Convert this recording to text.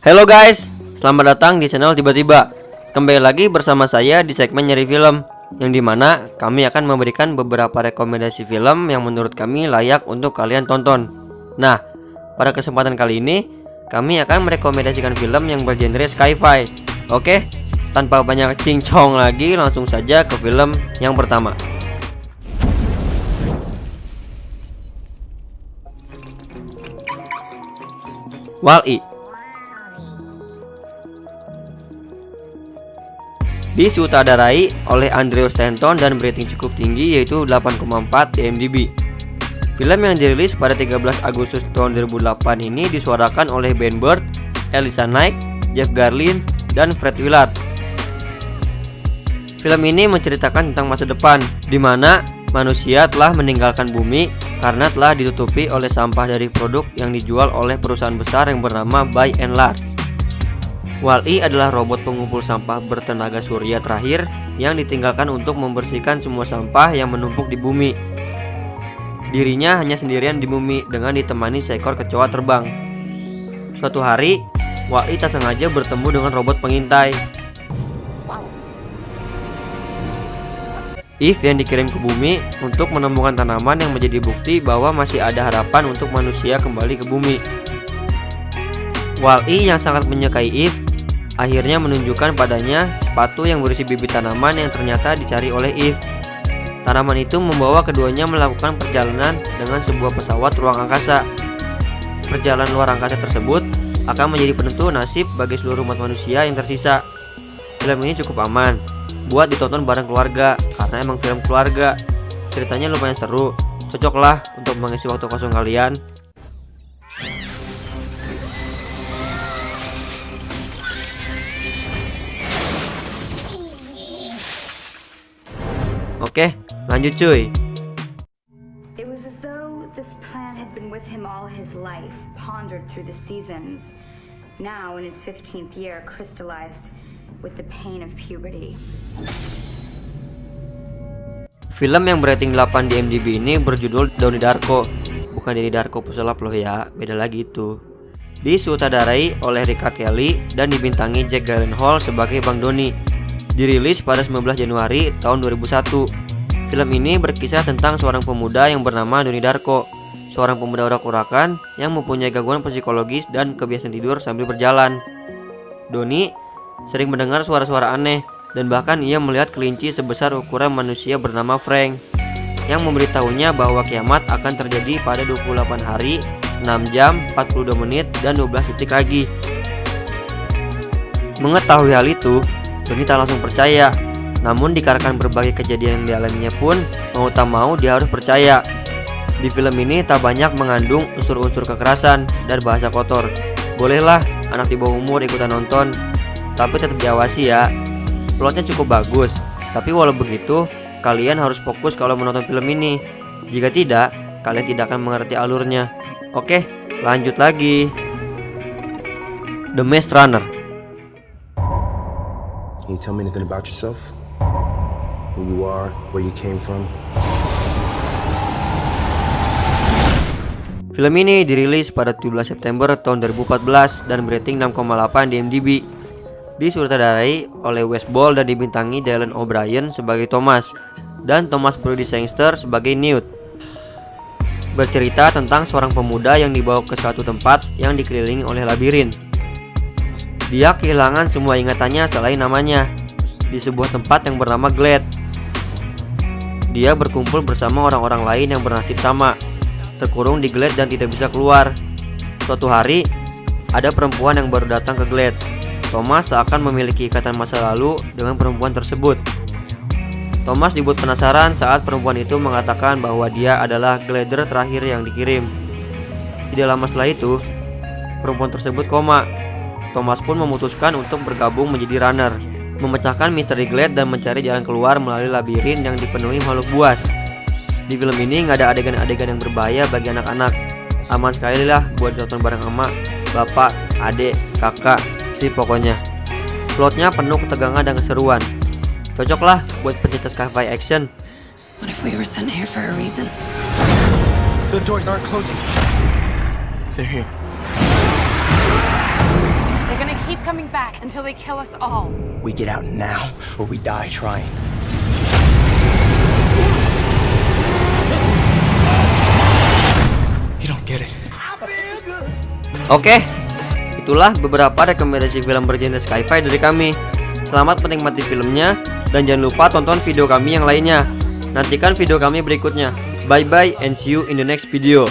Halo guys, selamat datang di channel Tiba-Tiba. Kembali lagi bersama saya di segmen nyari film, yang dimana kami akan memberikan beberapa rekomendasi film yang menurut kami layak untuk kalian tonton. Nah, pada kesempatan kali ini kami akan merekomendasikan film yang bergenre sci-fi. Oke, tanpa banyak cincong lagi, langsung saja ke film yang pertama. Wall-E. Disutradarai oleh Andrew Stanton dan berating cukup tinggi, yaitu 8,4 di IMDb. Film yang dirilis pada 13 Agustus tahun 2008 ini disuarakan oleh Ben Burtt, Elisa Knight, Jeff Garlin, dan Fred Willard. Film ini menceritakan tentang masa depan, di mana manusia telah meninggalkan bumi karena telah ditutupi oleh sampah dari produk yang dijual oleh perusahaan besar yang bernama By and Large. Wall-E adalah robot pengumpul sampah bertenaga surya terakhir yang ditinggalkan untuk membersihkan semua sampah yang menumpuk di bumi. Dirinya hanya sendirian di bumi dengan ditemani seekor kecoa terbang. Suatu hari, Wall-E tak sengaja bertemu dengan robot pengintai, Eve, yang dikirim ke bumi untuk menemukan tanaman yang menjadi bukti bahwa masih ada harapan untuk manusia kembali ke bumi. Wall-E yang sangat menyukai Eve akhirnya menunjukkan padanya sepatu yang berisi bibit tanaman yang ternyata dicari oleh Eve. Tanaman itu membawa keduanya melakukan perjalanan dengan sebuah pesawat ruang angkasa. Perjalanan luar angkasa tersebut akan menjadi penentu nasib bagi seluruh umat manusia yang tersisa. Film ini cukup aman buat ditonton bareng keluarga karena emang film keluarga. Ceritanya lumayan seru, cocoklah untuk mengisi waktu kosong kalian. Oke, lanjut cuy. It was as though this plan had been with him all his life, pondered through the seasons. Now in his 15th year, crystallized with the pain of puberty. Film yang berating 8 di IMDb ini berjudul Donnie Darko. Bukan Donnie Darko pesulap loh ya, beda lagi itu. Disutradarai oleh Richard Kelly dan dibintangi Jack Gyllenhaal sebagai Bang Donnie. Dirilis pada 19 Januari tahun 2001. Film ini berkisah tentang seorang pemuda yang bernama Donnie Darko, seorang pemuda urak-urakan yang mempunyai gangguan psikologis dan kebiasaan tidur sambil berjalan. Donnie sering mendengar suara-suara aneh dan bahkan ia melihat kelinci sebesar ukuran manusia bernama Frank yang memberitahunya bahwa kiamat akan terjadi pada 28 hari, 6 jam, 42 menit, dan 12 detik lagi. Mengetahui hal itu, Donnie tak langsung percaya, namun dikarenakan berbagai kejadian yang dialaminya pun, mau tak mau dia harus percaya. Di film ini tak banyak mengandung unsur-unsur kekerasan dan bahasa kotor. Bolehlah anak di bawah umur ikutan nonton, tapi tetap diawasi ya. Plotnya cukup bagus, tapi walau begitu, kalian harus fokus kalau menonton film ini. Jika tidak, kalian tidak akan mengerti alurnya. Oke, lanjut lagi. The Maze Runner. Can you tell me anything about yourself? Who you are, where you came from? Film ini dirilis pada 17 September tahun 2014 dan berating 6,8 di IMDb. Disutradarai oleh Wes Ball dan dibintangi Dylan O'Brien sebagai Thomas dan Thomas Brody Sangster sebagai Newt. Bercerita tentang seorang pemuda yang dibawa ke suatu tempat yang dikelilingi oleh labirin. Dia kehilangan semua ingatannya selain namanya di sebuah tempat yang bernama Glade. Dia berkumpul bersama orang-orang lain yang bernasib sama, terkurung di Glade dan tidak bisa keluar. Suatu hari, ada perempuan yang baru datang ke Glade. Thomas seakan memiliki ikatan masa lalu dengan perempuan tersebut. Thomas dibuat penasaran saat perempuan itu mengatakan bahwa dia adalah glider terakhir yang dikirim. Tidak lama setelah itu, perempuan tersebut koma. Thomas pun memutuskan untuk bergabung menjadi runner, memecahkan misteri Glade dan mencari jalan keluar melalui labirin yang dipenuhi makhluk buas. Di film ini nggak ada adegan-adegan yang berbahaya bagi anak-anak. Aman sekali lah buat ditonton bareng emak, bapak, adik, kakak, sih pokoknya. Plotnya penuh ketegangan dan keseruan. Cocoklah buat pencinta sci-fi action. What if we were sent here for a reason? The doors aren't closing. They're here. coming back until they kill us all. We get out now, or we die trying. You don't get it. Oke, itulah beberapa rekomendasi film bergenre sci-fi dari kami. Selamat menikmati filmnya, dan jangan lupa tonton video kami yang lainnya. Nantikan video kami berikutnya. Bye bye and see you in the next video.